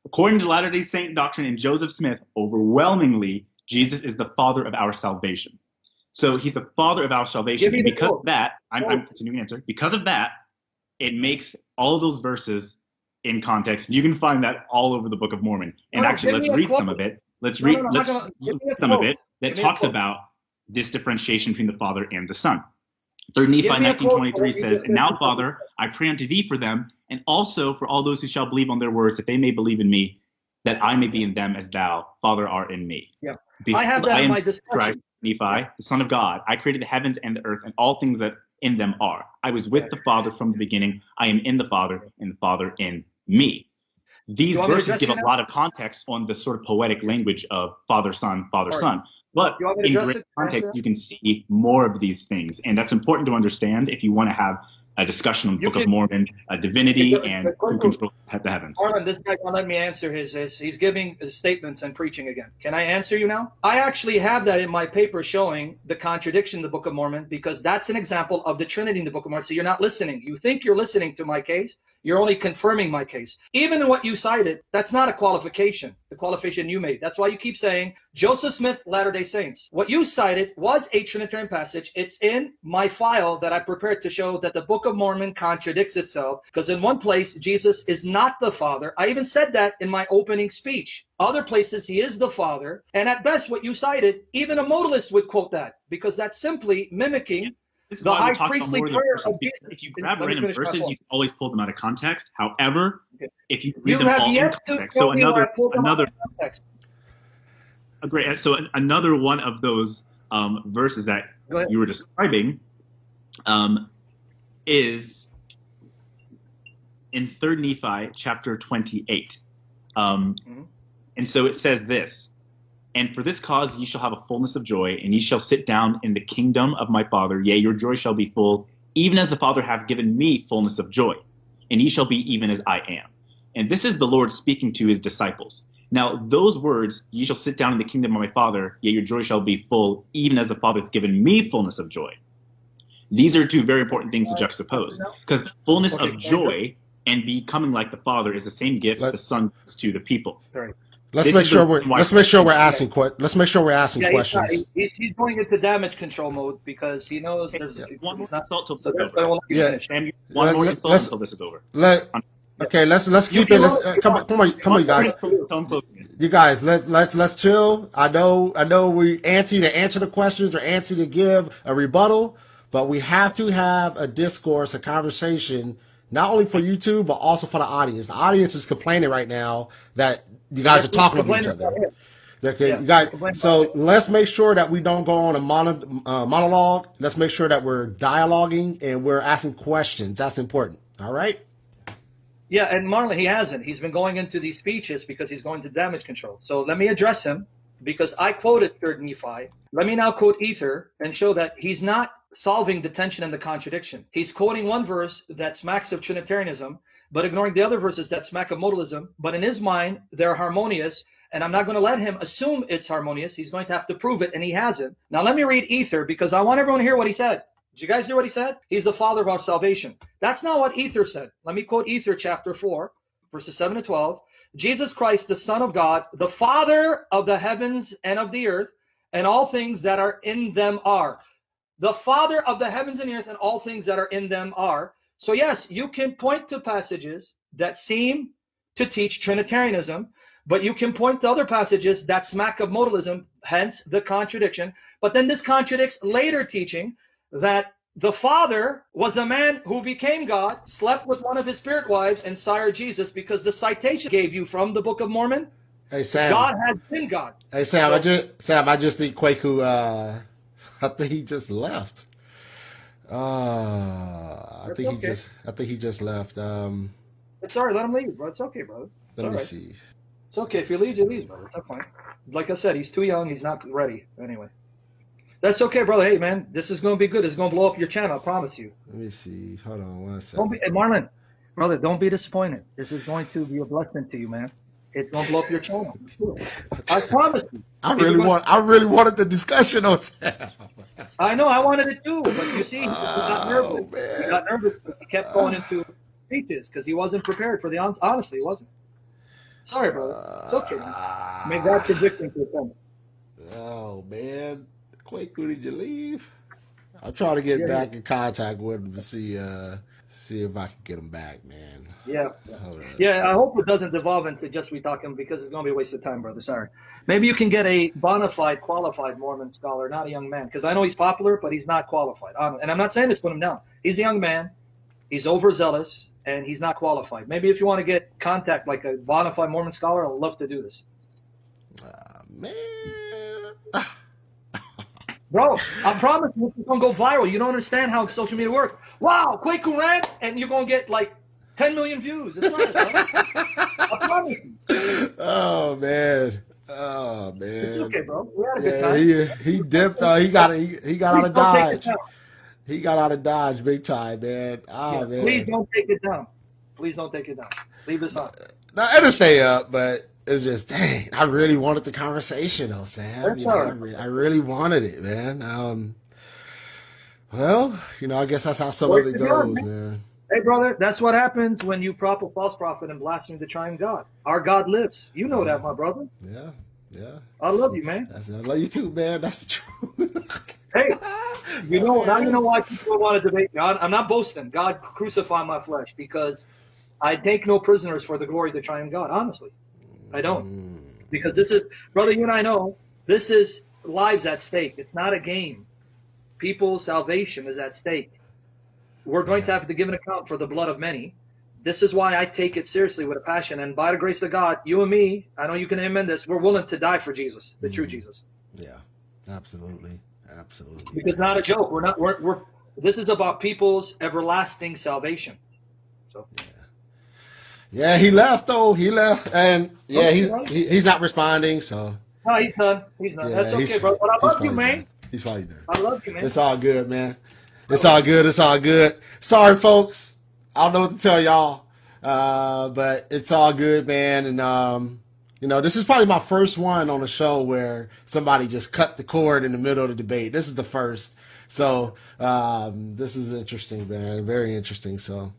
According to Latter-day Saint doctrine and Joseph Smith, overwhelmingly, Jesus is the father of our salvation. So he's the father of our salvation. And because of that, I'm continuing to answer. Because of that, it makes all of those verses in context. You can find that all over the Book of Mormon. And actually, let's read some of it. Let's read some of it that talks about this differentiation between the Father and the Son. 3 Nephi 19:23 says, "And now, Father, I pray unto thee for them, and also for all those who shall believe on their words, that they may believe in me, that I may be in them as thou, Father, art in me." Yeah, I have that in my discussion. Christ, Nephi, the Son of God. I created the heavens and the earth and all things that in them are. I was with the Father from the beginning. I am in the Father, and the Father in me. These verses give a lot of context on the sort of poetic language of Father, Son, Father, Son. But in great context, you can see more of these things. And that's important to understand if you want to have a discussion on the Book of Mormon, divinity, and who controls the heavens. Marlon, this guy won't let me answer he's giving his statements and preaching again. Can I answer you now? I actually have that in my paper showing the contradiction in the Book of Mormon, because that's an example of the Trinity in the Book of Mormon. So you're not listening. You think you're listening to my case. You're only confirming my case. Even in what you cited, that's not a qualification, the qualification you made. That's why you keep saying Joseph Smith, Latter-day Saints. What you cited was a Trinitarian passage. It's in my file that I prepared to show that the Book of Mormon contradicts itself, because in one place, Jesus is not the Father. I even said that in my opening speech. Other places, he is the Father. And at best, what you cited, even a modalist would quote that, because that's simply mimicking the high priestly prayer of Jesus. If you grab random verses, you can always pull them out of context. However, if you read them all in context, so another one of those verses that you were describing is in 3 Nephi chapter 28. And so it says this: "And for this cause ye shall have a fullness of joy, and ye shall sit down in the kingdom of my Father. Yea, your joy shall be full, even as the Father hath given me fullness of joy. And ye shall be even as I am." And this is the Lord speaking to his disciples. Now, those words, "Ye shall sit down in the kingdom of my Father, yea, your joy shall be full, even as the Father hath given me fullness of joy." These are two very important things to juxtapose, because the fullness of joy and becoming like the Father is the same gift the Son gives to the people. Let's make sure we're asking questions. He's going into damage control mode because he knows there's one more insult till this is over. Let's keep it. Come on, you guys. You guys, let's chill. I know we antsy to answer the questions or antsy to give a rebuttal, but we have to have a discourse, a conversation, not only for YouTube but also for the audience. The audience is complaining right now that you guys are talking with each other. Okay, you guys, so let's make sure that we don't go on a monologue. Let's make sure that we're dialoguing and we're asking questions. That's important. All right? Yeah, and Marlon, he hasn't. He's been going into these speeches because he's going to damage control. So let me address him, because I quoted 3 Nephi. Let me now quote Ether and show that he's not solving the tension and the contradiction. He's quoting one verse that smacks of Trinitarianism, but ignoring the other verses that smack of modalism. But in his mind, they're harmonious, and I'm not going to let him assume it's harmonious. He's going to have to prove it, and he hasn't. Now let me read Ether, because I want everyone to hear what he said. Did you guys hear what he said? He's the Father of our salvation. That's not what Ether said. Let me quote Ether chapter 4, verses 7 to 12. "Jesus Christ, the Son of God, the Father of the heavens and of the earth, and all things that are in them are." The Father of the heavens and the earth and all things that are in them are. So yes, you can point to passages that seem to teach Trinitarianism, but you can point to other passages that smack of modalism, hence the contradiction. But then this contradicts later teaching that the Father was a man who became God, slept with one of his spirit wives, and sired Jesus, because the citation gave you from the Book of Mormon, hey, Sam. God has been God. Hey, Sam, I just think Kwaku, I think he just left. I think he just left. It's all right. Let him leave, bro. It's okay, brother. Let me see. It's okay. If he leaves, he leaves, brother. It's fine. Like I said, he's too young. He's not ready. Anyway. That's okay, brother. Hey, man, this is going to be good. It's going to blow up your channel. I promise you. Let me see. Hold on one second. Hey, Marlon, brother, don't be disappointed. This is going to be a blessing to you, man. It's going to blow up your channel. I promise you. I really wanted the discussion on Sam. I know. I wanted it too. But you see, he got nervous. Man. He got nervous. He kept going into speeches because he wasn't prepared for the honestly, he wasn't. Sorry, brother. It's okay, man. May God convict me to offend. Oh man, Quaker, did you leave? I'm trying to get back in contact with him to see if I can get him back, man. Yeah. I hope it doesn't devolve into just we talking because it's going to be a waste of time, brother. Sorry. Maybe you can get a bona fide, qualified Mormon scholar, not a young man, because I know he's popular, but he's not qualified. And I'm not saying this, put him down. He's a young man. He's overzealous, and he's not qualified. Maybe if you want to get contact like a bona fide Mormon scholar, I'd love to do this. Man. Bro, I promise you, it's going to go viral. You don't understand how social media works. Wow, Quaker rant, and you're going to get like 10 million views. It's not, I promise you. Oh man. It's okay, bro. We had a good time. He dipped. He got out of Dodge. He got out of Dodge big time, man. Man. Please don't take it down. Please don't take it down. Leave this on. No, it'll stay up, but it's just, dang, I really wanted the conversation though, Sam. I really wanted it, man. Well, I guess that's how some of it goes, man. Hey, brother, that's what happens when you prop a false prophet and blaspheme the triune God. Our God lives. You know that, my brother. Yeah. I love you, man. I love you too, man. That's the truth. Hey, now you know why people want to debate me. I'm not boasting. God crucified my flesh because I take no prisoners for the glory of the triune God. Honestly, I don't. Because this is, brother, you and I know, this is lives at stake. It's not a game. People's salvation is at stake. We're going to have to give an account for the blood of many. This is why I take it seriously with a passion. And by the grace of God, you and me, I know you can amen this, we're willing to die for Jesus, the true Jesus. Yeah, absolutely. Because it's not a joke. This is about people's everlasting salvation. So. Yeah, he left though. He left, and he's not responding. So. No, he's done. Yeah, that's okay, bro. But I love you, man. He's probably done. I love you, man. It's all good, man. It's all good. Sorry, folks. I don't know what to tell y'all, but it's all good, man. And this is probably my first one on the show where somebody just cut the cord in the middle of the debate. This is the first, so this is interesting, man. Very interesting. So.